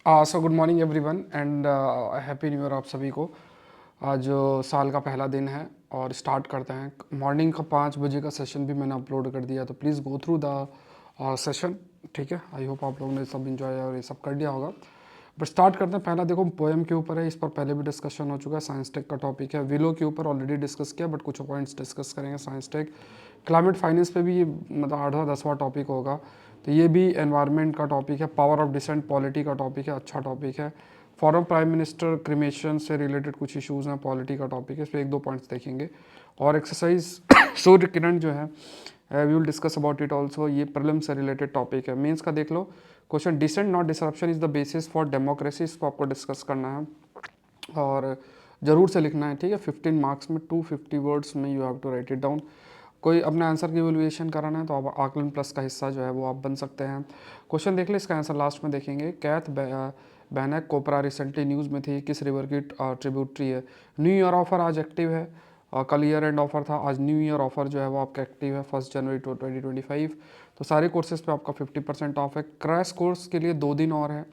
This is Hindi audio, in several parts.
So good morning everyone and happy new year आप सभी को। आज साल का पहला दिन है और स्टार्ट करते हैं। मॉर्निंग का 5 बजे का सेशन भी मैंने अपलोड कर दिया, तो please go through the session. ठीक है, आई होप आप लोगों ने सब इंजॉय और ये सब कर लिया होगा। बट स्टार्ट करते हैं। पहला देखो पोएम के ऊपर है, इस पर पहले भी डिस्कशन हो चुका है। साइंस टेक का टॉपिक है। विलो के ऊपर ऑलरेडी डिस्कस किया, बट कुछ पॉइंट्स डिस्कस करेंगे। साइंस टेक क्लाइमेट फाइनेंस पे भी ये मतलब 8वां 10वां टॉपिक होगा। तो ये भी एनवायरनमेंट का टॉपिक है। पावर ऑफ डिसेंट पॉलिटी का टॉपिक है, अच्छा टॉपिक है। फॉरम प्राइम मिनिस्टर क्रिमेशन से रिलेटेड कुछ इश्यूज हैं, पॉलिटी का टॉपिक है, इस पर 1-2 पॉइंट्स देखेंगे। और एक्सरसाइज सूर्य किरण जो है we will discuss about it also. ये प्रीलिम्स से रिलेटेड टॉपिक है। मेंस का देख लो, question dissent not disruption is the basis for democracy, इसको आपको डिस्कस करना है और ज़रूर से लिखना है। ठीक है, 15 मार्क्स में 250 वर्ड्स में you have to write it down. कोई अपने आंसर की इवैल्यूएशन कराना है तो आप आकलन प्लस का हिस्सा जो है वो आप बन सकते हैं। क्वेश्चन देख ले, इसका आंसर लास्ट में देखेंगे। कैथ बैनक कोपरा रिसेंटली न्यूज़ में थी, किस रिवर की ट्रिब्यूटरी है। न्यू ईयर ऑफर आज एक्टिव है। कल ईयर एंड ऑफर था, आज न्यू ईयर ऑफर जो है वो आपका एक्टिव है 1 जनवरी 2025। तो सारे कोर्सेज पे आपका 50% ऑफ है। क्रैश कोर्स के लिए 2 दिन और है,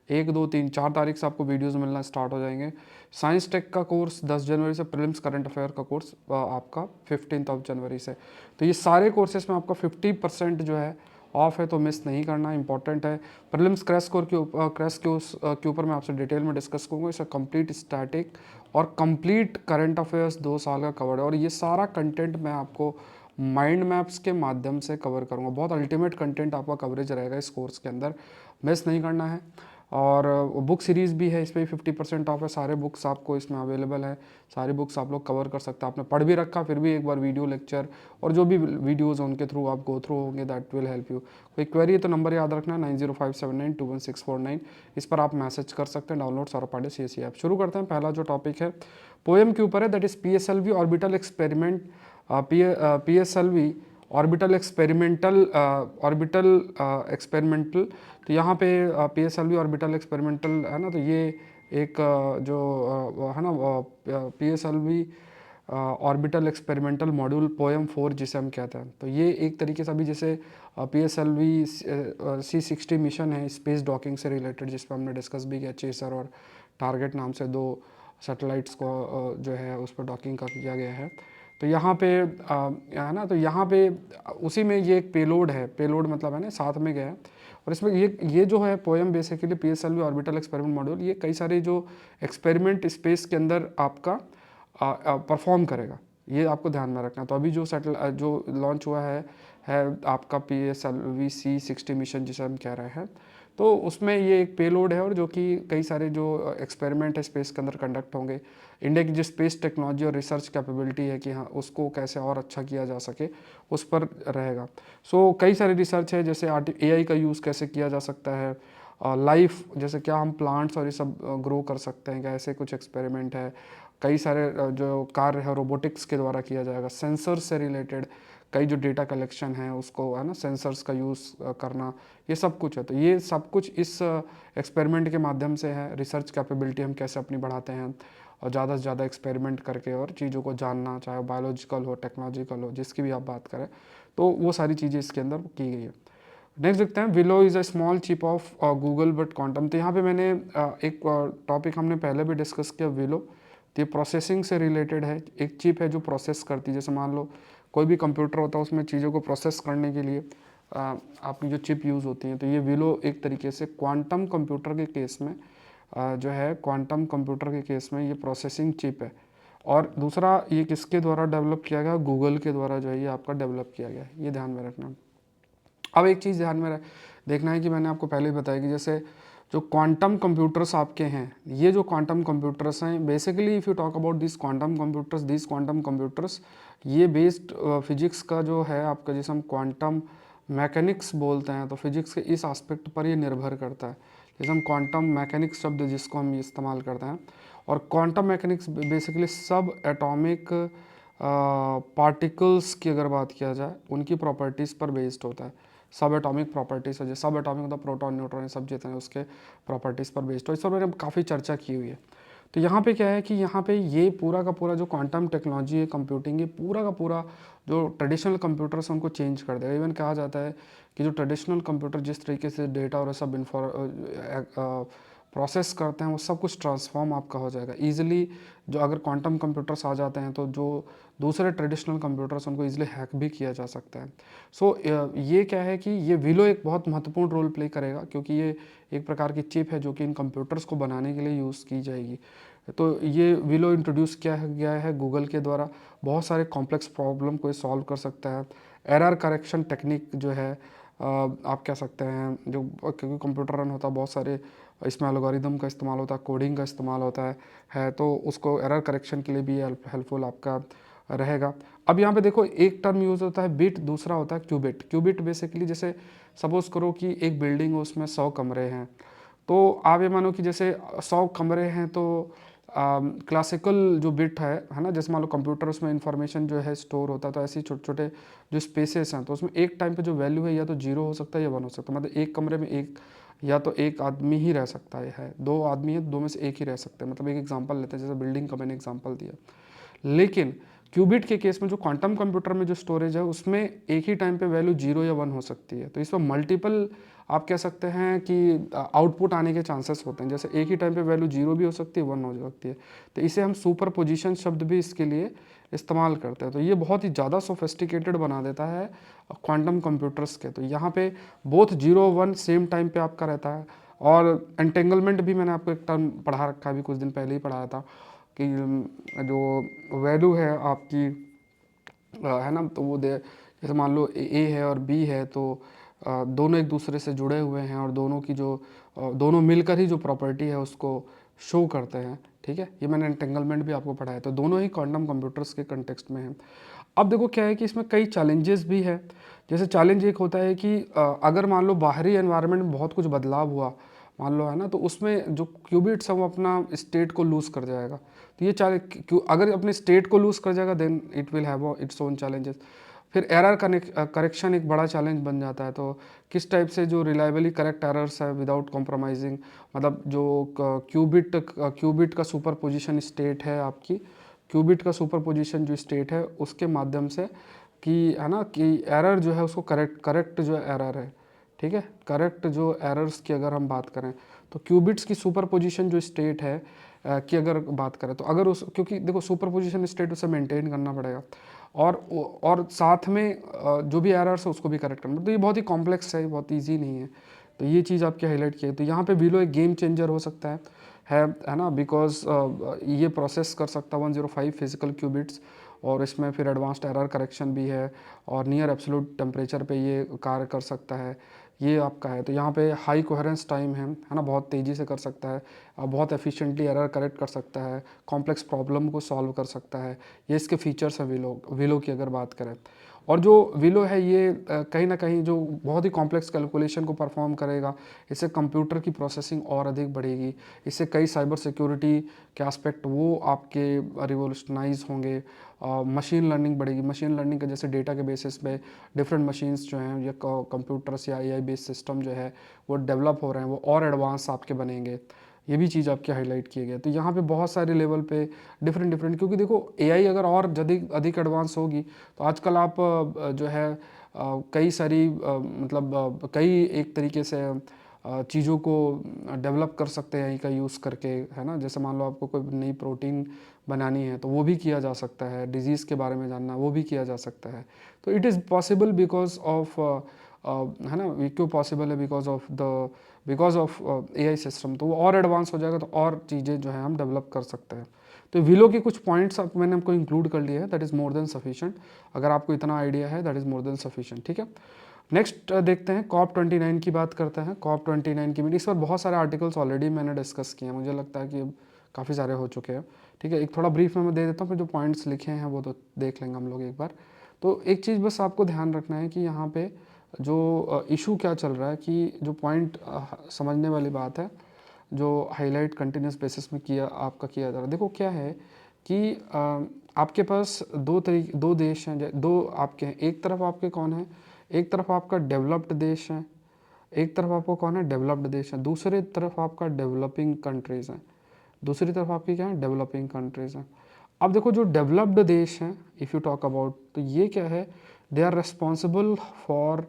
1, 2, 3, 4 तारीख से आपको वीडियोस मिलना स्टार्ट हो जाएंगे। साइंस टेक का कोर्स 10 जनवरी से, प्रीलिम्स करंट अफेयर का कोर्स आपका 15 जनवरी से। तो ये सारे कोर्सेज में आपका 50% जो है ऑफ है, तो मिस नहीं करना, इंपॉर्टेंट है। प्रीलिम्स क्रैश कोर के ऊपर मैं आपसे डिटेल में डिस्कस करूँगा। इसका कंप्लीट स्टैटिक और कंप्लीट करंट अफेयर्स 2 साल का कवर है, और ये सारा कंटेंट मैं आपको माइंड मैप्स के माध्यम से कवर करूँगा। बहुत अल्टीमेट कंटेंट आपका कवरेज रहेगा इस कोर्स के अंदर, मिस नहीं करना है। और बुक सीरीज़ भी है, इस पर भी 50% ऑफ है। सारे बुक्स आपको इसमें अवेलेबल है, सारी बुक्स आप लोग कवर कर सकते हैं। आपने पढ़ भी रखा, फिर भी एक बार वीडियो लेक्चर और जो भी वीडियोज़ उनके थ्रू आप गो थ्रू होंगे, दैट विल हेल्प यू। कोई क्वेरी है तो नंबर याद रखना, 9057921649। इस पर आप मैसेज कर सकते हैं। डाउनलोड सारोपाडे CSE ऐप। शुरू करते हैं। पहला जो टॉपिक है पोएम के ऊपर है, that is PSLV orbital experiment. PSLV orbital experimental. तो यहाँ पे PSLV ऑर्बिटल एक्सपेरिमेंटल है ना, तो ये एक जो है ना PSLV orbital experimental module poem 4 जिसे हम कहते हैं। तो ये एक तरीके से अभी जैसे PSLV C60 मिशन है, स्पेस डॉकिंग से रिलेटेड, जिस पर हमने डिस्कस भी किया। चेसर और टारगेट नाम से 2 सैटेलाइट्स को जो है उस पर डॉकिंग का किया गया है। तो यहाँ पे है ना, तो यहाँ पे उसी में ये एक पेलोड है। पेलोड मतलब है ना साथ में गया है। और इसमें ये जो है poem basically PSLV orbital experiment module, ये कई सारे जो एक्सपेरिमेंट स्पेस के अंदर आपका परफॉर्म करेगा, ये आपको ध्यान में रखना। तो अभी जो लॉन्च हुआ है आपका PSLV C60 मिशन जिसे हम कह रहे हैं, तो उसमें ये एक पेलोड है और जो कि कई सारे जो एक्सपेरिमेंट है स्पेस के अंदर कंडक्ट होंगे। इंडिया की जो स्पेस टेक्नोलॉजी और रिसर्च कैपेबिलिटी है कि हाँ उसको कैसे और अच्छा किया जा सके, उस पर रहेगा। सो कई सारे रिसर्च है, जैसे AI का यूज़ कैसे किया जा सकता है, लाइफ जैसे क्या हम प्लांट्स और ये सब ग्रो कर सकते हैं क्या, ऐसे कुछ एक्सपेरिमेंट है। कई सारे जो कार्य है रोबोटिक्स के द्वारा किया जाएगा। सेंसर से रिलेटेड कई जो डेटा कलेक्शन है उसको है ना, सेंसर्स का यूज़ करना, ये सब कुछ है। तो ये सब कुछ इस एक्सपेरिमेंट के माध्यम से है। रिसर्च कैपेबिलिटी हम कैसे अपनी बढ़ाते हैं और ज़्यादा से ज़्यादा एक्सपेरिमेंट करके और चीज़ों को जानना, चाहे बायोलॉजिकल हो, टेक्नोलॉजिकल हो, जिसकी भी आप बात करें, तो वो सारी चीज़ें इसके अंदर की गई है। नेक्स्ट देखते हैं, willow is a small chip off Google but quantum. तो यहाँ पे मैंने एक टॉपिक हमने पहले भी डिस्कस किया, विलो। तो ये प्रोसेसिंग से रिलेटेड है। एक चिप है जो प्रोसेस करती है, जैसे मान लो कोई भी कंप्यूटर होता है, उसमें चीज़ों को प्रोसेस करने के लिए आपकी जो चिप यूज़ होती है। तो ये विलो एक तरीके से क्वांटम कंप्यूटर के केस में जो है, क्वांटम कंप्यूटर के केस में ये प्रोसेसिंग चिप है। और दूसरा ये किसके द्वारा डेवलप किया गया, गूगल के द्वारा जो है ये आपका डेवलप किया गया है, ये ध्यान में रखना। अब एक चीज़ ध्यान में देखना है कि मैंने आपको पहले ही बताया कि जैसे जो क्वांटम कंप्यूटर्स आपके हैं, ये जो क्वांटम कंप्यूटर्स हैं, basically if you talk about this quantum computers, ये बेस्ड फिजिक्स का जो है आपका, जैसे हम क्वांटम मैकेनिक्स बोलते हैं, तो फिजिक्स के इस एस्पेक्ट पर ये निर्भर करता है। जैसे हम क्वांटम मैकेनिक्स शब्द जिसको हम इस्तेमाल करते हैं, और क्वांटम मैकेनिक्स बेसिकली सब एटॉमिक पार्टिकल्स की अगर बात किया जाए, उनकी प्रॉपर्टीज़ पर बेस्ड होता है। सब एटॉमिक प्रॉपर्टीज़ है, जो सब एटॉमिक मतलब प्रोटॉन न्यूट्रॉन सब जितने हैं उसके प्रॉपर्टीज़ पर बेस्ड हो। इस पर मैंने काफ़ी चर्चा की हुई है। तो यहाँ पे क्या है कि यहाँ पे ये पूरा का पूरा जो क्वांटम टेक्नोलॉजी है, कंप्यूटिंग, ये पूरा का पूरा जो ट्रेडिशनल कंप्यूटर्स हैं उनको चेंज कर देगा। इवन कहा जाता है कि जो ट्रेडिशनल कंप्यूटर जिस तरीके से डेटा और सब प्रोसेस करते हैं वो सब कुछ ट्रांसफॉर्म आपका हो जाएगा ईजिली। जो अगर क्वांटम कंप्यूटर्स आ जाते हैं तो जो दूसरे ट्रेडिशनल कंप्यूटर्स उनको ईजिली हैक भी किया जा सकता है। सो ये क्या है कि ये विलो एक बहुत महत्वपूर्ण रोल प्ले करेगा, क्योंकि ये एक प्रकार की चिप है जो कि इन कंप्यूटर्स को बनाने के लिए यूज़ की जाएगी। तो ये विलो इंट्रोड्यूस किया गया है गूगल के द्वारा, बहुत सारे कॉम्प्लेक्स प्रॉब्लम को सॉल्व कर सकता है। एरर करेक्शन टेक्निक जो है आप कह सकते हैं, जो क्योंकि कंप्यूटर रन होता है बहुत सारे इसमें एल्गोरिदम का इस्तेमाल होता है, कोडिंग का इस्तेमाल होता है तो उसको एरर करेक्शन के लिए भी हेल्पफुल आपका रहेगा। अब यहाँ पे देखो एक टर्म यूज़ होता है बिट, दूसरा होता है क्यूबिट। क्यूबिट बेसिकली जैसे सपोज़ करो कि एक बिल्डिंग है उसमें 100 कमरे हैं, तो आप ये मानो कि जैसे 100 कमरे हैं तो क्लासिकल जो बिट है ना, जैसे मान लो कंप्यूटर उसमें इंफॉर्मेशन जो है स्टोर होता है, तो ऐसे ही छोटे छोटे जो स्पेसेस हैं तो उसमें एक टाइम पे जो वैल्यू है या तो जीरो हो सकता है या वन हो सकता है। मतलब एक कमरे में एक या तो एक आदमी ही रह सकता है, दो आदमी है, दो में से एक ही रह सकते हैं। मतलब एक एग्जांपल लेते हैं, जैसे बिल्डिंग का मैंने एग्जांपल दिया। लेकिन क्यूबिट के केस में जो क्वांटम कंप्यूटर में जो स्टोरेज है उसमें एक ही टाइम पे वैल्यू जीरो या वन हो सकती है, तो इसमें मल्टीपल आप कह सकते हैं कि आउटपुट आने के चांसेस होते हैं। जैसे एक ही टाइम पे वैल्यू जीरो भी हो सकती है, वन हो सकती है, तो इसे हम सुपर पोजिशन शब्द भी इसके लिए इस्तेमाल करते हैं। तो ये बहुत ही ज़्यादा सोफिस्टिकेटेड बना देता है क्वांटम कंप्यूटर्स के। तो यहाँ पे both zero one same time पे आपका रहता है। और एंटेंगलमेंट भी मैंने आपको एक टर्म पढ़ा रखा है, अभी कुछ दिन पहले ही पढ़ाया था कि जो वैल्यू है आपकी है ना, तो वो दे जैसे मान लो ए है और बी है, तो दोनों एक दूसरे से जुड़े हुए हैं और दोनों की जो दोनों मिलकर ही जो प्रॉपर्टी है उसको शो करते हैं। ठीक है, ये मैंने एंटेंगलमेंट भी आपको पढ़ाया, तो दोनों ही क्वांटम कंप्यूटर्स के कंटेक्स्ट में है। अब देखो क्या है कि इसमें कई चैलेंजेस भी है। जैसे चैलेंज एक होता है कि अगर मान लो बाहरी एनवायरनमेंट में बहुत कुछ बदलाव हुआ, मान लो है ना, तो उसमें जो क्यूबिट्स है वो अपना स्टेट को लूज़ कर जाएगा। तो ये क्यों अगर अपने स्टेट को लूज़ कर जाएगा then it will have its own challenges. फिर एरर करेक्शन एक बड़ा चैलेंज बन जाता है। तो किस टाइप से जो रिलायबली करेक्ट एरर्स है विदाउट कॉम्प्रोमाइजिंग, मतलब जो क्यूबिट का सुपर पोजिशन स्टेट है आपकी, क्यूबिट का सुपर पोजिशन जो स्टेट है उसके माध्यम से कि है ना कि एरर जो है उसको करेक्ट जो एरर है, ठीक है, करेक्ट जो एरर्स की अगर हम बात करें तो क्यूबिट्स की सुपर पोजिशन जो स्टेट है की अगर बात करें तो अगर उस, क्योंकि देखो सुपर पोजिशन स्टेट उसे मेंटेन करना पड़ेगा और साथ में जो भी एरर्स है उसको भी करेक्ट करना, तो ये बहुत ही कॉम्प्लेक्स है, बहुत ईजी नहीं है। तो ये चीज़ आपकी हाईलाइट की है। तो यहाँ पे विलो एक गेम चेंजर हो सकता है ना, बिकॉज ये प्रोसेस कर सकता है 105 फिजिकल क्यूबिट्स, और इसमें फिर एडवांस्ड एरर करेक्शन भी है और नियर एब्सोल्यूट टेम्परेचर पे ये कार्य कर सकता है। ये आपका है, तो यहाँ पे हाई कोहेरेंस टाइम है ना, बहुत तेज़ी से कर सकता है, बहुत एफिशिएंटली एरर करेक्ट कर सकता है, कॉम्प्लेक्स प्रॉब्लम को सॉल्व कर सकता है। ये इसके फीचर्स हैं विलो की अगर बात करें। और जो विलो है ये कहीं ना कहीं जो बहुत ही कॉम्प्लेक्स कैलकुलेशन को परफॉर्म करेगा, इससे कंप्यूटर की प्रोसेसिंग और अधिक बढ़ेगी, इससे कई साइबर सिक्योरिटी के एस्पेक्ट वो आपके रिवोल्यूशनाइज होंगे। मशीन लर्निंग बढ़ेगी, मशीन लर्निंग के जैसे डेटा के बेसिस पे डिफरेंट मशीन्स जो हैं या कंप्यूटर्स या एआई बेस्ड सिस्टम जो है वो डेवलप हो रहे हैं, वो और एडवांस आपके बनेंगे। ये भी चीज़ आपकी हाईलाइट की गई। तो यहाँ पे बहुत सारे लेवल पे डिफरेंट, क्योंकि देखो एआई अगर और अधिक अधिक एडवांस होगी तो आजकल आप जो है कई सारी मतलब कई एक तरीके से चीज़ों को डेवलप कर सकते हैं का यूज़ करके, है ना। जैसे मान लो आपको कोई नई प्रोटीन बनानी है तो वो भी किया जा सकता है, डिजीज़ के बारे में जानना वो भी किया जा सकता है। तो it is possible because of है ना, ये क्यों पॉसिबल है, बिकॉज ऑफ एआई सिस्टम। तो वो और एडवांस हो जाएगा तो और चीज़ें जो है हम डेवलप कर सकते हैं। तो विलो के कुछ पॉइंट्स मैंने आपको इंक्लूड कर लिए हैं, that is more than sufficient. अगर आपको इतना आइडिया है that is more than sufficient. ठीक है, नेक्स्ट देखते हैं COP29 की बात करते हैं। COP29 की मीटिंग, इस पर बहुत सारे आर्टिकल्स ऑलरेडी मैंने डिस्कस किए हैं, मुझे लगता है कि काफ़ी सारे हो चुके हैं। ठीक है, एक थोड़ा ब्रीफ में मैं दे देता हूँ, फिर जो पॉइंट्स लिखे हैं वो तो देख लेंगे हम लोग एक बार। तो एक चीज़ बस आपको ध्यान रखना है कि यहाँ पे जो इशू क्या चल रहा है, कि जो पॉइंट समझने वाली बात है, जो हाईलाइट कंटिन्यूस बेसिस में किया जा रहा है। देखो क्या है कि आपके पास दो देश हैं, दो आपके हैं। एक तरफ आपके कौन है, एक तरफ आपका डेवलप्ड देश है, एक तरफ आपको कौन है, डेवलप्ड देश है, दूसरी तरफ आपका डेवलपिंग कंट्रीज़ हैं, दूसरी तरफ आपकी क्या है, डेवलपिंग कंट्रीज़ हैं। अब देखो जो डेवलप्ड देश हैं, इफ़ यू टॉक अबाउट, तो ये क्या है, they are responsible for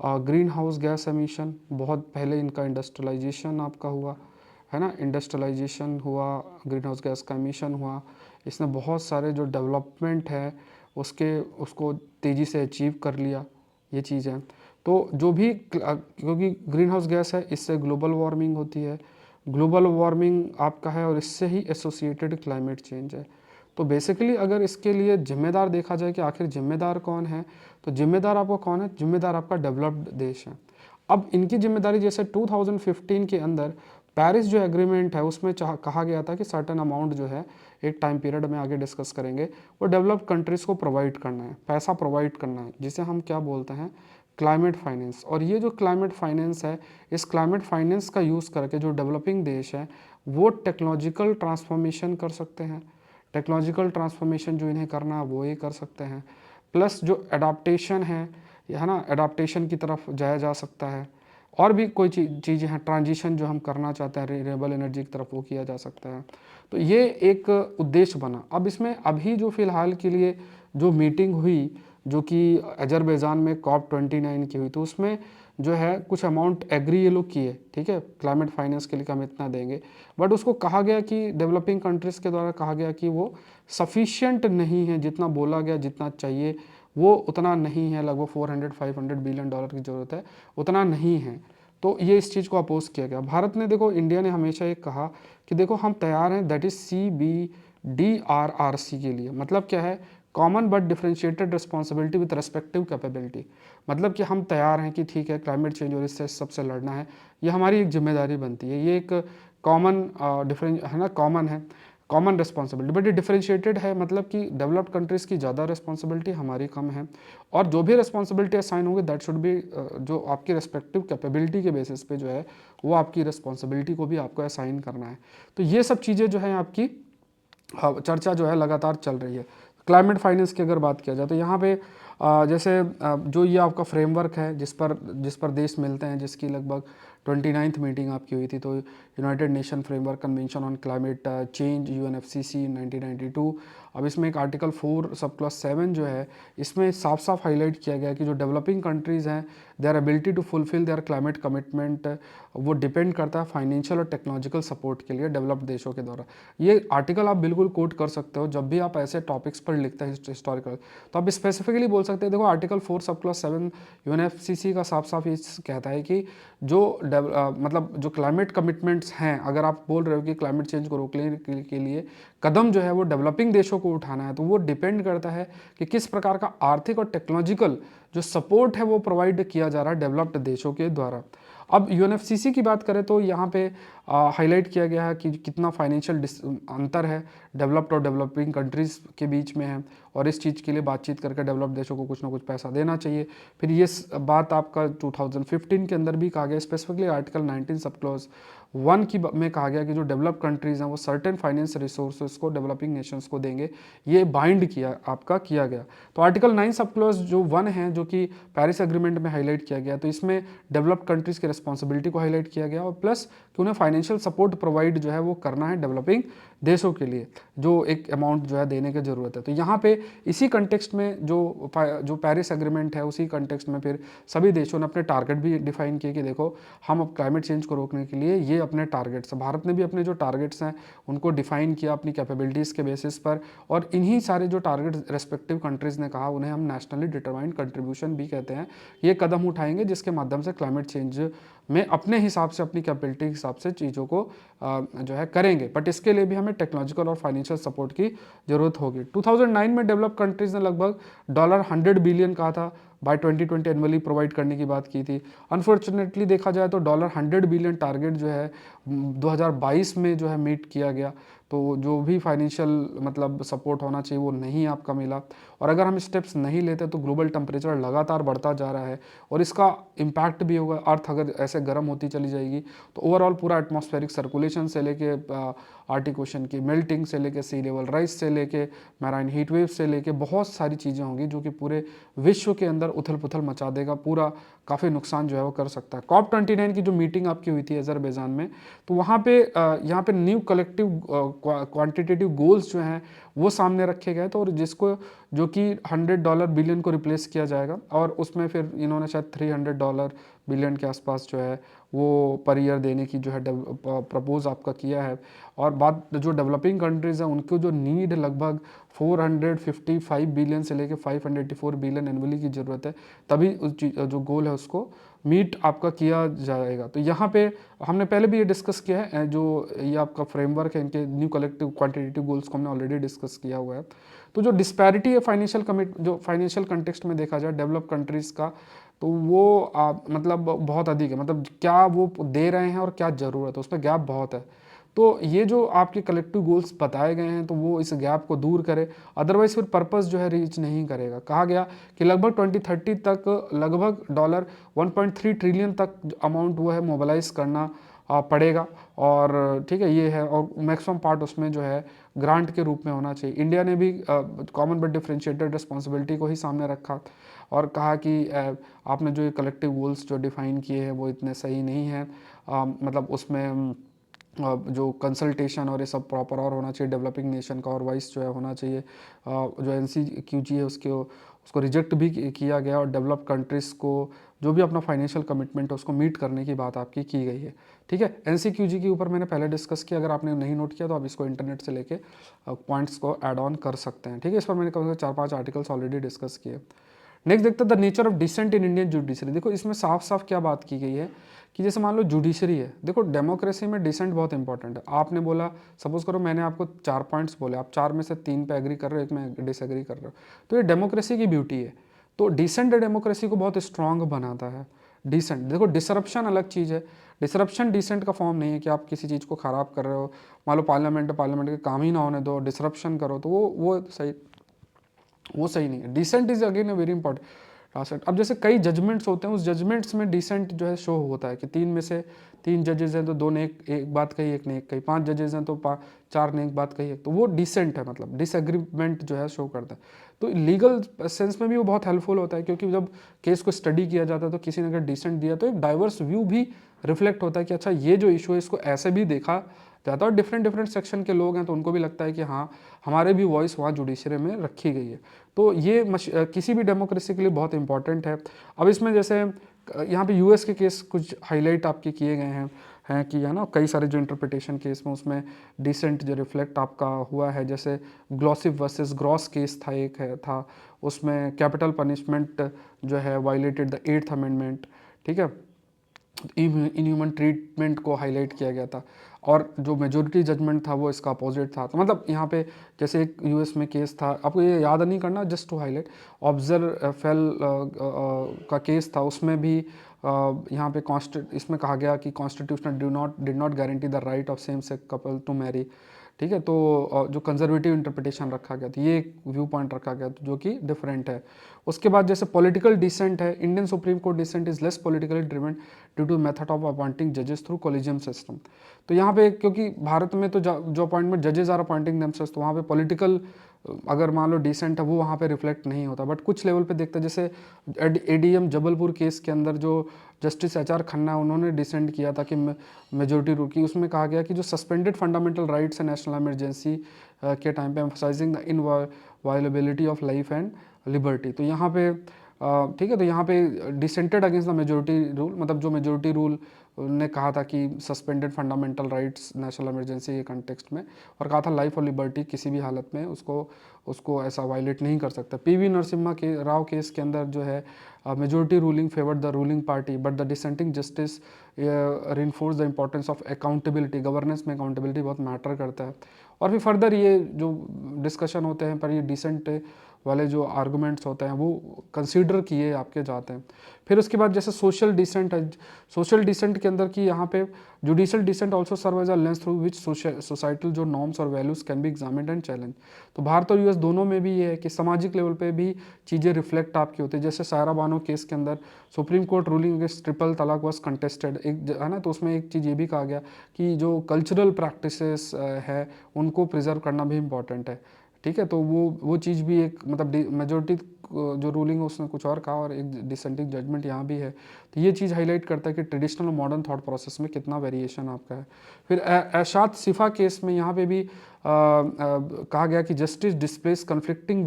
green house gas emission. बहुत पहले इनका इंडस्ट्रियलाइजेशन आपका हुआ, है ना, इंडस्ट्रियलाइजेशन हुआ, ग्रीन हाउस गैस का एमिशन हुआ, इसने बहुत सारे जो डेवलपमेंट है उसको तेज़ी से अचीव कर लिया, ये चीज़ है। तो जो भी क्योंकि ग्रीन हाउस गैस है, इससे ग्लोबल वार्मिंग होती है, ग्लोबल वार्मिंग आपका है और इससे ही एसोसिएटेड क्लाइमेट चेंज है। तो बेसिकली अगर इसके लिए जिम्मेदार देखा जाए कि आखिर जिम्मेदार कौन है, तो जिम्मेदार आपका कौन है, जिम्मेदार आपका डेवलप्ड देश है। अब इनकी जिम्मेदारी, जैसे 2015 के अंदर पेरिस जो एग्रीमेंट है उसमें कहा गया था कि सर्टेन अमाउंट जो है एक टाइम पीरियड में आगे डिस्कस करेंगे, वो डेवलप्ड कंट्रीज़ को प्रोवाइड करना है, पैसा प्रोवाइड करना है, जिसे हम क्या बोलते हैं, क्लाइमेट फाइनेंस। और ये जो क्लाइमेट फाइनेंस है, इस क्लाइमेट फाइनेंस का यूज़ करके जो डेवलपिंग देश है वो टेक्नोलॉजिकल ट्रांसफॉर्मेशन कर सकते हैं। टेक्नोलॉजिकल ट्रांसफॉर्मेशन जो इन्हें करना है वो ये कर सकते हैं, प्लस जो एडाप्टेशन है ना, एडाप्टेशन की तरफ जाया जा सकता है। और भी कोई चीज़ें हैं, ट्रांजिशन जो हम करना चाहते हैं रिन्यूएबल एनर्जी की तरफ, वो किया जा सकता है। तो ये एक उद्देश्य बना। अब इसमें अभी जो फ़िलहाल के लिए जो मीटिंग हुई, जो कि अजरबैजान में COP29 की हुई, तो उसमें जो है कुछ अमाउंट एग्री ये लोग किए, ठीक है, क्लाइमेट फाइनेंस के लिए हम इतना देंगे। बट उसको कहा गया कि डेवलपिंग कंट्रीज़ के द्वारा कहा गया कि वो सफिशिएंट नहीं है, जितना बोला गया जितना चाहिए वो उतना नहीं है, लगभग 400-500 बिलियन डॉलर की ज़रूरत है, उतना नहीं है। तो ये इस चीज़ को अपोज किया गया। भारत ने देखो, इंडिया ने हमेशा ये कहा कि देखो हम तैयार हैं, दैट इज़ CBDRRC के लिए। मतलब क्या है, common but differentiated responsibility with respective capability. मतलब कि हम तैयार हैं कि ठीक है, क्लाइमेट चेंज और इससे सबसे लड़ना है, ये हमारी एक जिम्मेदारी बनती है। ये एक कॉमन डिफरेंस है ना, कॉमन है, कॉमन रिस्पॉन्सिबिलिटी, बट ये डिफरेंशिएटेड है। मतलब कि डेवलप्ड कंट्रीज़ की ज़्यादा रिस्पॉन्सिबिलिटी, हमारी कम है। और जो भी रिस्पॉन्सिबिलिटी असाइन होगी दैट शुड बी जो आपकी रेस्पेक्टिव कैपेबिलिटी के बेसिस पे जो है वो आपकी रिस्पॉन्सिबिलिटी को भी आपको असाइन करना है। तो ये सब चीज़ें जो है आपकी चर्चा जो है लगातार चल रही है। क्लाइमेट फाइनेंस की अगर बात किया जाए तो यहाँ पे जैसे जो ये आपका फ्रेमवर्क है जिस पर देश मिलते हैं, जिसकी लगभग 29th मीटिंग आपकी हुई थी, तो United nation framework convention on climate change UNFCC 1992। अब इसमें एक आर्टिकल 4 सब क्लॉज 7 जो है, इसमें साफ साफ हाईलाइट किया गया कि जो डेवलपिंग कंट्रीज़ हैं, their ability to fulfil their climate commitment, वो डिपेंड करता है फाइनेंशियल और टेक्नोलॉजिकल सपोर्ट के लिए डेवलप्ड देशों के द्वारा। ये आर्टिकल आप बिल्कुल कोट कर सकते हो जब भी आप ऐसे टॉपिक्स पर लिखते हैं हिस्टोरिकल, तो आप स्पेसिफिकली बोल सकते हैं। देखो आर्टिकल 4 सब क्लॉज 7 UNFCC का साफ साफ ये कहता है कि जो मतलब जो क्लाइमेट कमिटमेंट्स हैं, अगर आप बोल रहे हो कि क्लाइमेट चेंज को रोकने के लिए कदम जो है वो डेवलपिंग देशों को उठाना है, तो वो डिपेंड करता है कि किस प्रकार का आर्थिक और टेक्नोलॉजिकल जो सपोर्ट है वो प्रोवाइड किया जा रहा है डेवलप्ड देशों के द्वारा। अब UNFCC की बात करें तो यहाँ पे हाईलाइट किया गया है कि कितना फाइनेंशियल अंतर है डेवलप्ड और डेवलपिंग कंट्रीज़ के बीच में है, और इस चीज़ के लिए बातचीत करके डेवलप्ड देशों को कुछ ना कुछ पैसा देना चाहिए। फिर ये बात आपका 2015 के अंदर भी कहा गया, स्पेसिफिकली आर्टिकल 19 सब क्लॉज 1 में कहा गया कि जो डेवलप कंट्रीज़ हैं वो सर्टेन फाइनेंस रिसोर्सेज को डेवलपिंग नेशंस को देंगे, ये बाइंड किया गया। तो आर्टिकल 9 सब क्लॉज जो 1 है, जो कि पेरिस एग्रीमेंट में हाईलाइट किया गया, तो इसमें डेवलप्ड कंट्रीज़ की रिस्पॉन्सिबिलिटी को हाईलाइट किया गया, और प्लस कि उन्हें फाइनेंशियल सपोर्ट प्रोवाइड जो है वो करना है डेवलपिंग देशों के लिए, जो एक अमाउंट जो है देने की ज़रूरत है। तो यहाँ पे इसी कंटेक्स्ट में जो पेरिस एग्रीमेंट है, उसी कंटेक्स्ट में फिर सभी देशों ने अपने टारगेट भी डिफाइन किए कि देखो हम अब क्लाइमेट चेंज को रोकने के लिए ये अपने टारगेट्स हैं। भारत ने भी अपने जो टारगेट्स हैं उनको डिफाइन किया अपनी कैपेबिलिटीज़ के बेसिस पर, और इन्हीं सारे जो टारगेट रेस्पेक्टिव कंट्रीज़ ने कहा उन्हें हम नेशनली डिटरमाइंड कंट्रीब्यूशन भी कहते हैं। ये कदम उठाएंगे जिसके माध्यम से क्लाइमेट चेंज में अपने हिसाब से, अपनी कैपेबिलिटी के हिसाब से चीज़ों को जो है करेंगे। बट इसके लिए भी हमें टेक्नोलॉजिकल और फाइनेंशियल सपोर्ट की ज़रूरत होगी। 2009 में डेवलप कंट्रीज़ ने लगभग $100 बिलियन कहा था, बाय 2020 एनुअली प्रोवाइड करने की बात की थी। अनफॉर्चुनेटली देखा जाए तो $100 बिलियन टारगेट जो है 2022 में जो है मीट किया गया, तो जो भी फाइनेंशियल मतलब सपोर्ट होना चाहिए वो नहीं आपका मिला। और अगर हम स्टेप्स नहीं लेते तो ग्लोबल टेम्परेचर लगातार बढ़ता जा रहा है, और इसका इम्पैक्ट भी होगा। अर्थ अगर ऐसे गर्म होती चली जाएगी तो ओवरऑल पूरा एटमॉस्फेरिक सर्कुलेशन से लेके आर्टिक ओशन की मेल्टिंग से लेके सी लेवल राइज से लेके मैराइन हीट वेव से लेके बहुत सारी चीज़ें होंगी जो कि पूरे विश्व के अंदर उथल पुथल मचा देगा, पूरा काफ़ी नुकसान जो है वो कर सकता है। COP29 की जो मीटिंग आपकी हुई थी अजरबैजान में, तो वहाँ पे यहाँ पे न्यू कलेक्टिव क्वांटिटेटिव गोल्स जो हैं वो सामने रखे गए थे, और जिसको जो कि $100 बिलियन को रिप्लेस किया जाएगा, और उसमें फिर इन्होंने शायद $300 बिलियन के आसपास जो है वो पर ईयर देने की जो है प्रपोज आपका किया है। और बात जो डेवलपिंग कंट्रीज़ हैं उनको जो नीड लगभग 455 बिलियन से लेके 584 बिलियन एनुअली की ज़रूरत है, तभी उस जो गोल है उसको मीट आपका किया जाएगा। तो यहाँ पे हमने पहले भी ये डिस्कस किया है, जो ये आपका फ्रेमवर्क है इनके न्यू कलेक्टिव क्वांटिटेटिव गोल्स को हमने ऑलरेडी डिस्कस किया हुआ है। तो जो डिस्पैरिटी है जो फाइनेंशियल कंटेक्स्ट में देखा जाए डेवलप कंट्रीज़ का, तो वो मतलब बहुत अधिक है, मतलब क्या वो दे रहे हैं और क्या ज़रूरत है, उसमें गैप बहुत है। तो ये जो आपके कलेक्टिव गोल्स बताए गए हैं तो वो इस गैप को दूर करे, अदरवाइज फिर पर्पस जो है रीच नहीं करेगा। कहा गया कि लगभग 2030 तक लगभग $1.3 ट्रिलियन तक अमाउंट वो है मोबिलाइज करना पड़ेगा, और ठीक है ये है, और मैक्सिमम पार्ट उसमें जो है ग्रांट के रूप में होना चाहिए। इंडिया ने भी कॉमन बट डिफरेंशिएटेड रिस्पॉन्सिबिलिटी को ही सामने रखा और कहा कि आपने जो ये कलेक्टिव गोल्स जो डिफाइन किए हैं वो इतने सही नहीं हैं, मतलब उसमें जो कंसल्टेशन और ये सब प्रॉपर और होना चाहिए डेवलपिंग नेशन का, और वाइस जो है होना चाहिए। जो NCQG है उसको रिजेक्ट भी किया गया, और डेवलप कंट्रीज़ को जो भी अपना फाइनेंशियल कमिटमेंट है उसको मीट करने की बात आपकी की गई है। ठीक है, NCQG के ऊपर मैंने पहले डिस्कस किया, अगर आपने नहीं नोट किया तो आप इसको इंटरनेट से लेके पॉइंट्स को ऐड ऑन कर सकते हैं। ठीक है, इस पर मैंने कम से कम 4-5 आर्टिकल्स ऑलरेडी डिस्कस किए। नेक्स्ट देखते हैं the nature of dissent in Indian judiciary. देखो इसमें साफ साफ क्या बात की गई है कि जैसे मान लो जुडिशरी है, देखो डेमोक्रेसी में डिसेंट बहुत इंपॉर्टेंट है। आपने बोला, सपोज करो मैंने आपको 4 पॉइंट्स बोले, आप 4 में से 3 पे एग्री कर रहे हो, एक में डिसएग्री कर रहे हो, तो ये डेमोक्रेसी की ब्यूटी है। तो डिसेंट डेमोक्रेसी को बहुत स्ट्रांग बनाता है। डिसेंट, देखो डिसरप्शन अलग चीज़ है। डिसरप्शन डिसेंट का फॉर्म नहीं है कि आप किसी चीज़ को ख़राब कर रहे हो, मान लो पार्लियामेंट के काम ही ना होने दो, डिसरप्शन करो, तो वो सही नहीं है। Dissent is again a very important aspect. अब जैसे कई जजमेंट्स होते हैं, उस जजमेंट्स में डिसेंट जो है शो होता है कि 3 में से 3 जजेस हैं तो 2 ने एक बात कही, एक ने एक कही, 5 जजेस हैं तो 4 ने एक बात कही, तो वो डिसेंट है, मतलब डिसएग्रीमेंट जो है शो करता है। तो लीगल सेंस में भी वो बहुत हेल्पफुल होता है, क्योंकि जब केस को स्टडी किया जाता है तो किसी ने अगर डिसेंट दिया तो एक डाइवर्स व्यू भी रिफ्लेक्ट होता है कि अच्छा ये जो इशू है इसको ऐसे भी देखा जाता है, और डिफरेंट डिफरेंट सेक्शन के लोग हैं तो उनको भी लगता है कि हाँ हमारे भी वॉइस वहाँ जुडिशरी में रखी गई है। तो ये किसी भी डेमोक्रेसी के लिए बहुत इंपॉर्टेंट है। अब इसमें जैसे यहाँ पे US के केस कुछ हाईलाइट आपके किए गए हैं कि है ना, कई सारे जो इंटरप्रिटेशन केस में उसमें डिसेंट जो रिफ्लेक्ट आपका हुआ है, जैसे ग्लॉसिव वर्सेस ग्रॉस केस था, एक है था उसमें कैपिटल पनिशमेंट जो है वायलेटेड द 8th अमेंडमेंट। ठीक है, इनह्यूमन ट्रीटमेंट को हाईलाइट किया गया था, और जो मेजोरिटी जजमेंट था वो इसका अपोजिट था। तो मतलब यहाँ पे जैसे एक US में केस था, आपको ये याद नहीं करना, just to highlight, Obergefell का केस था, उसमें भी यहाँ पे इसमें कहा गया कि constitutional did not guarantee the right of same sex couple to marry. ठीक है, तो जो कंजर्वेटिव इंटरप्रिटेशन रखा गया था, ये एक व्यू पॉइंट रखा गया जो कि डिफरेंट है। उसके बाद जैसे पॉलिटिकल डिसेंट है, Indian supreme court dissent is less politically driven due to method of appointing जजेस थ्रू कॉलेजियम सिस्टम। तो यहाँ पे क्योंकि भारत में तो जो अपॉइंटमेंट जजेस आर अपॉइंटिंग देमसेल्व्स, तो वहाँ पे पॉलिटिकल अगर मान लो डिसेंट है वो वहाँ पे रिफ्लेक्ट नहीं होता, बट कुछ लेवल पे देखते हैं। जैसे ADM जबलपुर केस के अंदर जो जस्टिस HR खन्ना उन्होंने डिसेंट किया था कि मेजोरिटी रूल की, उसमें कहा गया कि जो सस्पेंडेड फंडामेंटल राइट्स है नेशनल इमरजेंसी के टाइम पे emphasising the inviolability of life and liberty. तो यहाँ पे ठीक है, तो यहाँ पे dissented against the majority rule, मतलब जो मेजोरिटी रूल ने कहा था कि suspended fundamental rights national emergency के कंटेक्स्ट में, और कहा था लाइफ और लिबर्टी किसी भी हालत में उसको ऐसा वायलेट नहीं कर सकता। PV नरसिम्हा के राव केस के अंदर जो है majority ruling favoured the ruling party, but the dissenting justice reinforce the importance of accountability. Governance में अकाउंटेबिलिटी बहुत मैटर करता है। और फिर फर्दर ये जो डिस्कशन होते हैं पर ये डिसेंट वाले जो आर्गूमेंट्स होते हैं वो कंसीडर किए आपके जाते हैं। फिर उसके बाद जैसे सोशल डिसेंट है, सोशल डिसेंट के अंदर की यहाँ पे judicial dissent also serve as a lens through which societal जो नॉर्म्स और values can be examined and challenge. तो भारत और US दोनों में भी ये है कि सामाजिक लेवल पे भी चीज़ें रिफ्लेक्ट आपकी होती है। जैसे सायरा बानो केस के अंदर supreme court ruling against triple तलाक वाज कंटेस्टेड, एक है ना, तो उसमें एक चीज़ ये भी कहा गया कि जो कल्चरल प्रैक्टिसेस है उनको प्रिजर्व करना भी इम्पॉर्टेंट है। ठीक है, तो वो चीज़ भी एक मतलब मेजोरिटी जो रूलिंग है उसने कुछ और कहा, और एक डिसेंटिंग जजमेंट यहाँ भी है। तो ये चीज़ हाईलाइट करता है कि ट्रेडिशनल और मॉडर्न थॉट प्रोसेस में कितना वेरिएशन आपका है। फिर एरशाद सिफा केस में यहाँ पे भी कहा गया कि जस्टिस डिस्प्लेस कन्फ्लिक्टिंग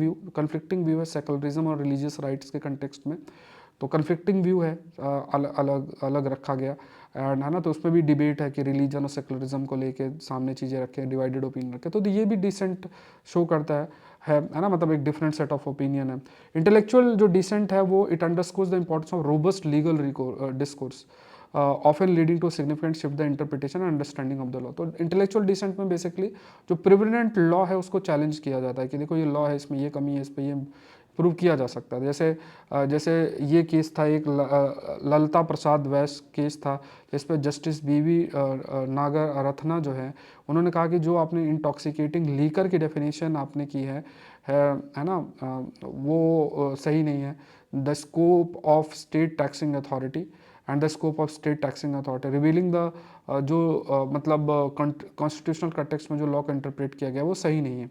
व्यू है सेकुलरिज्म और रिलीजियस राइट्स के कंटेक्स्ट में। तो कन्फ्लिक्टिंग व्यू है, अलग अलग रखा गया एंड है ना, तो उसमें भी डिबेट है कि रिलीजन और सेकुलरिज्म को लेके सामने चीज़ें रखें, डिवाइडेड ओपिनियन रखें, तो ये भी डिसेंट शो करता है ना, मतलब एक डिफरेंट सेट ऑफ ओपिनियन है। इंटेलेक्चुअल जो डिसेंट है वो it underscores the importance of robust legal discourse often leading to significant shift the interpretation and understanding of the law. तो इंटेलेक्चुअल डिसेंट में बेसिकली जो प्रिविलेंट लॉ है उसको चैलेंज किया जाता है कि देखो ये लॉ है, इसमें ये कमी है, इस पर ये प्रूव किया जा सकता है। जैसे ये केस था एक ललिता प्रसाद वैस केस था, जिस पर जस्टिस बीवी नागर रत्ना जो है उन्होंने कहा कि जो आपने इंटॉक्सिकेटिंग लीकर की डेफिनेशन आपने की है ना, वो सही नहीं है। The scope of state taxing authority and the scope of state taxing authority revealing the जो मतलब कॉन्स्टिट्यूशनल कंटेक्स्ट में जो लॉ का इंटरप्रेट किया गया वो सही नहीं है।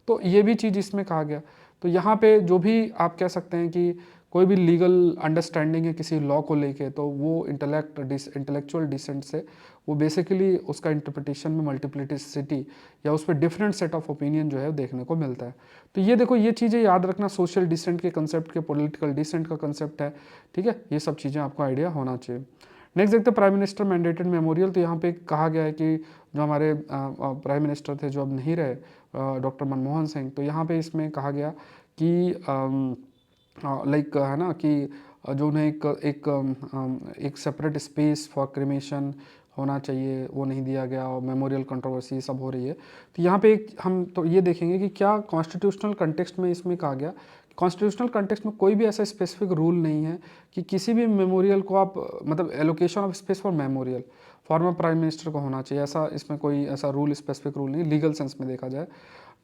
तो ये भी चीज़ इसमें कहा गया। तो यहाँ पे जो भी आप कह सकते हैं कि कोई भी लीगल अंडरस्टैंडिंग है किसी लॉ को लेके, तो वो इंटेलेक्चुअल डिसेंट से वो बेसिकली उसका इंटरप्रिटेशन में मल्टीप्लिसिटी या उस पर डिफरेंट सेट ऑफ ओपिनियन जो है देखने को मिलता है। तो ये देखो, ये चीज़ें याद रखना, सोशल डिसेंट के कंसेप्ट के, पॉलिटिकल डिसेंट का कंसेप्ट है, ठीक है, ये सब चीज़ें आपको आइडिया होना चाहिए। नेक्स्ट देखते हैं प्राइम मिनिस्टर मैंडेटेड मेमोरियल। तो यहाँ पे कहा गया है कि जो हमारे प्राइम मिनिस्टर थे जो अब नहीं रहे, डॉक्टर मनमोहन सिंह, तो यहाँ पे इसमें कहा गया कि लाइक है ना कि जो उन्हें एक सेपरेट स्पेस फॉर क्रिमेशन होना चाहिए वो नहीं दिया गया, और मेमोरियल कंट्रोवर्सी सब हो रही है। तो यहाँ पे हम तो ये देखेंगे कि क्या कॉन्स्टिट्यूशनल कंटेक्स्ट में इसमें कहा गया, कॉन्स्टिट्यूशनल कंटेक्स्ट में कोई भी ऐसा स्पेसिफिक रूल नहीं है कि किसी भी मेमोरियल को आप मतलब allocation of space for memorial former prime minister को होना चाहिए, ऐसा इसमें कोई ऐसा रूल, स्पेसिफिक रूल नहीं लीगल सेंस में देखा जाए।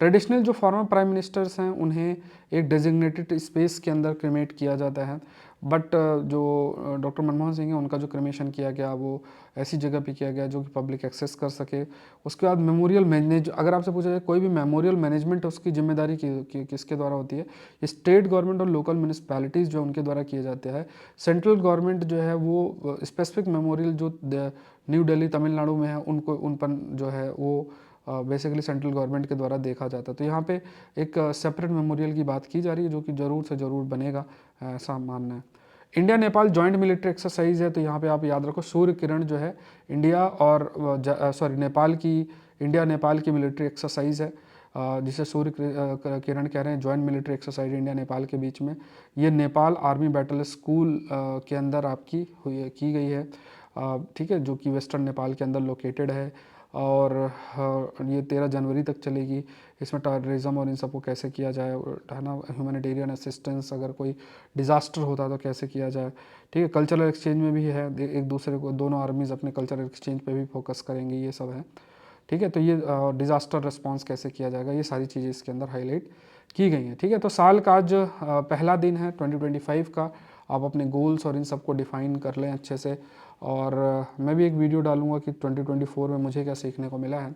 ट्रेडिशनल जो फॉर्मर प्राइम मिनिस्टर्स हैं उन्हें एक डेजिग्नेटेड स्पेस के अंदर क्रिमेट किया जाता है, बट जो डॉक्टर मनमोहन सिंह है उनका जो क्रिमेशन किया गया वो ऐसी जगह पे किया गया जो कि पब्लिक एक्सेस कर सके। उसके बाद मेमोरियल मैनेज, अगर आपसे पूछा जाए कोई भी मेमोरियल मैनेजमेंट उसकी जिम्मेदारी किसके द्वारा होती है, स्टेट गवर्नमेंट और लोकल म्यूनिसपैलिटीज़ जो उनके द्वारा किए जाते हैं। सेंट्रल गवर्नमेंट जो है वो स्पेसिफिक मेमोरियल जो न्यू दिल्ली तमिलनाडु में है उनको उन पर जो है वो बेसिकली सेंट्रल गवर्नमेंट के द्वारा देखा जाता है। तो यहाँ पे एक सेपरेट मेमोरियल की बात की जा रही है जो कि ज़रूर से ज़रूर बनेगा, ऐसा मानना है। India Nepal joint military exercise है, तो यहाँ पे आप याद रखो सूर्य किरण जो है इंडिया और नेपाल की, इंडिया नेपाल की मिलिट्री एक्सरसाइज है, जिसे सूर्य किरण कह रहे हैं, joint military exercise India Nepal के बीच में। ये नेपाल आर्मी बैटल स्कूल के अंदर आपकी की गई है, ठीक है, जो कि वेस्टर्न नेपाल के अंदर लोकेटेड है, और ये 13 जनवरी तक चलेगी। इसमें टेररिज्म और इन सबको कैसे किया जाए, है ना, ह्यूमैनिटेरियन असिस्टेंस, अगर कोई डिज़ास्टर होता है तो कैसे किया जाए, ठीक है। कल्चरल एक्सचेंज में भी है, एक दूसरे को, दोनों आर्मीज़ अपने कल्चरल एक्सचेंज पे भी फोकस करेंगी, ये सब है, ठीक है। तो ये डिज़ास्टर रिस्पॉन्स कैसे किया जाएगा, ये सारी चीज़ें इसके अंदर हाईलाइट की गई हैं, ठीक है। तो साल का आज पहला दिन है 2025 का, आप अपने गोल्स और इन सबको डिफाइन कर लें अच्छे से, और मैं भी एक वीडियो डालूंगा कि 2024 में मुझे क्या सीखने को मिला है।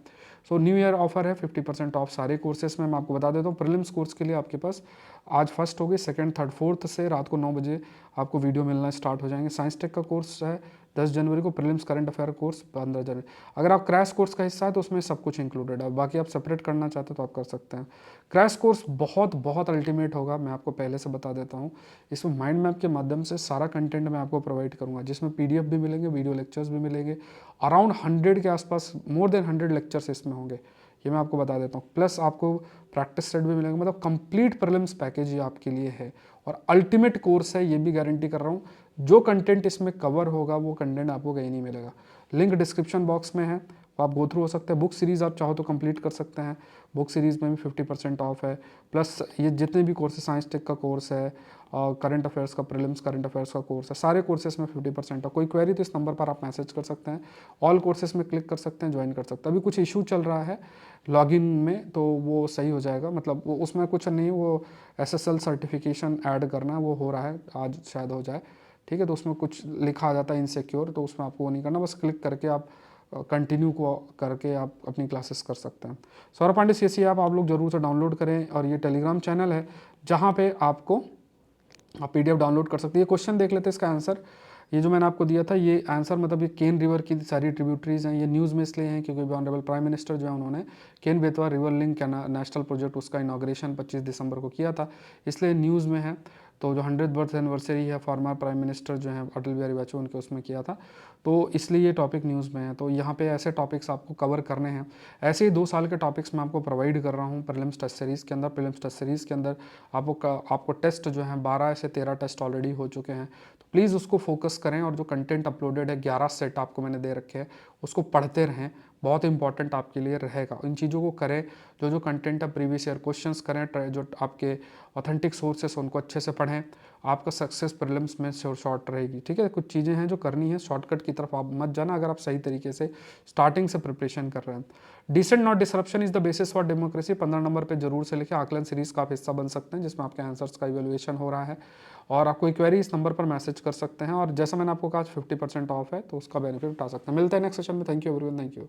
सो न्यू ईयर ऑफर है 50% ऑफ सारे कोर्सेज में। मैं आपको बता देता हूँ, प्रीलिम्स कोर्स के लिए आपके पास आज फर्स्ट होगी, सेकंड थर्ड फोर्थ से रात को 9 बजे आपको वीडियो मिलना स्टार्ट हो जाएंगे। साइंस टेक का कोर्स है 10 जनवरी को, प्रीलिम्स करंट अफेयर कोर्स 15 जनवरी। अगर आप क्रैश कोर्स का हिस्सा है तो उसमें सब कुछ इंक्लूडेड है, बाकी आप सेपरेट करना चाहते हो तो आप कर सकते हैं। क्रैश कोर्स बहुत बहुत अल्टीमेट होगा, मैं आपको पहले से बता देता हूँ। इसमें माइंड मैप के माध्यम से सारा कंटेंट मैं आपको प्रोवाइड करूँगा, जिसमें PDF भी मिलेंगे, वीडियो लेक्चर्स भी मिलेंगे, अराउंड 100 के आसपास, मोर देन 100 लेक्चर्स इसमें होंगे, ये मैं आपको बता देता हूँ। प्लस आपको प्रैक्टिस सेट भी मिलेगा, मतलब कंप्लीट प्रीलिम्स पैकेज ये आपके लिए है, और अल्टीमेट कोर्स है, ये भी गारंटी कर रहा हूँ। जो कंटेंट इसमें कवर होगा वो कंटेंट आपको कहीं नहीं मिलेगा। लिंक डिस्क्रिप्शन बॉक्स में है, आप गो थ्रू हो सकते हैं। बुक सीरीज़ आप चाहो तो कंप्लीट कर सकते हैं, बुक सीरीज़ में भी 50% ऑफ है। प्लस ये जितने भी कोर्सेज, साइंस टेक का कोर्स है, करंट अफेयर्स का, प्रीलिम्स करंट अफेयर्स का कोर्स है, सारे कोर्सेज में 50% है। कोई क्वेरी तो इस नंबर पर आप मैसेज कर सकते हैं, ऑल कोर्सेज में क्लिक कर सकते हैं, ज्वाइन कर सकते हैं। अभी कुछ इशू चल रहा है लॉगिन में, तो वो सही हो जाएगा, मतलब वो उसमें कुछ नहीं, वो SSL सर्टिफिकेशन ऐड करना वो हो रहा है, आज शायद हो जाए, ठीक है। तो उसमें कुछ लिखा आ जाता है इनसिक्योर, तो उसमें आपको वो नहीं करना, बस क्लिक करके आप कंटिन्यू को करके आप अपनी क्लासेस कर सकते हैं। सौरभ पांडे CSE ऐप आप लोग जरूर से डाउनलोड करें, और ये टेलीग्राम चैनल है जहाँ पे आपको PDF डाउनलोड कर सकते हैं। ये क्वेश्चन देख लेते हैं इसका आंसर। ये जो मैंने आपको दिया था ये आंसर, मतलब ये केन रिवर की सारी ट्रिब्यूटरीज हैं, ये न्यूज़ में इसलिए हैं क्योंकि ऑनरेबल प्राइम मिनिस्टर जो है उन्होंने Ken Betwa river link national project उसका इनाग्रेशन 25 दिसंबर को किया था, इसलिए न्यूज़ में है। तो जो 100th बर्थ एनिवर्सरी है फॉर्मर प्राइम मिनिस्टर जो हैं अटल बिहारी वाजपेयी उनके, उसमें किया था, तो इसलिए ये टॉपिक न्यूज़ में है। तो यहाँ पे ऐसे टॉपिक्स आपको कवर करने हैं। ऐसे ही 2 साल के टॉपिक्स मैं आपको प्रोवाइड कर रहा हूँ प्रीलिम्स टेस्ट सीरीज़ के अंदर। प्रीलिम्स टेस्ट सीरीज़ के अंदर आपको टेस्ट जो है 12 से 13 टेस्ट ऑलरेडी हो चुके हैं, तो प्लीज़ उसको फोकस करें। और जो कंटेंट अपलोडेड है 11 सेट आपको मैंने दे रखे हैं, उसको पढ़ते रहें, बहुत इंपॉर्टेंट आपके लिए रहेगा। इन चीज़ों को करें, जो कंटेंट है प्रीवियस ईयर क्वेश्चंस करें, जो आपके ऑथेंटिक सोर्सेस उनको अच्छे से पढ़ें, आपका सक्सेस प्रीलिम्स में शॉर्ट रहेगी। ठीक है, कुछ चीज़ें हैं जो करनी है, शॉर्टकट की तरफ आप मत जाना अगर आप सही तरीके से स्टार्टिंग से प्रिपरेशन कर रहे हैं। Dissent not disruption is the basis for democracy 15 number पे जरूर से लिखे। आकलन सीरीज का आप हिस्सा बन सकते हैं जिसमें आपके आंसर्स का इवेल्युएशन हो रहा है, और आप कोई क्वेरी इस नंबर पर मैसेज कर सकते हैं। और जैसा मैंने आपको कहा 50% ऑफ है, तो उसका बेनिफिट उठा सकते हैं। मिलते हैं नेक्स्ट सेशन में। Thank you everyone, thank you.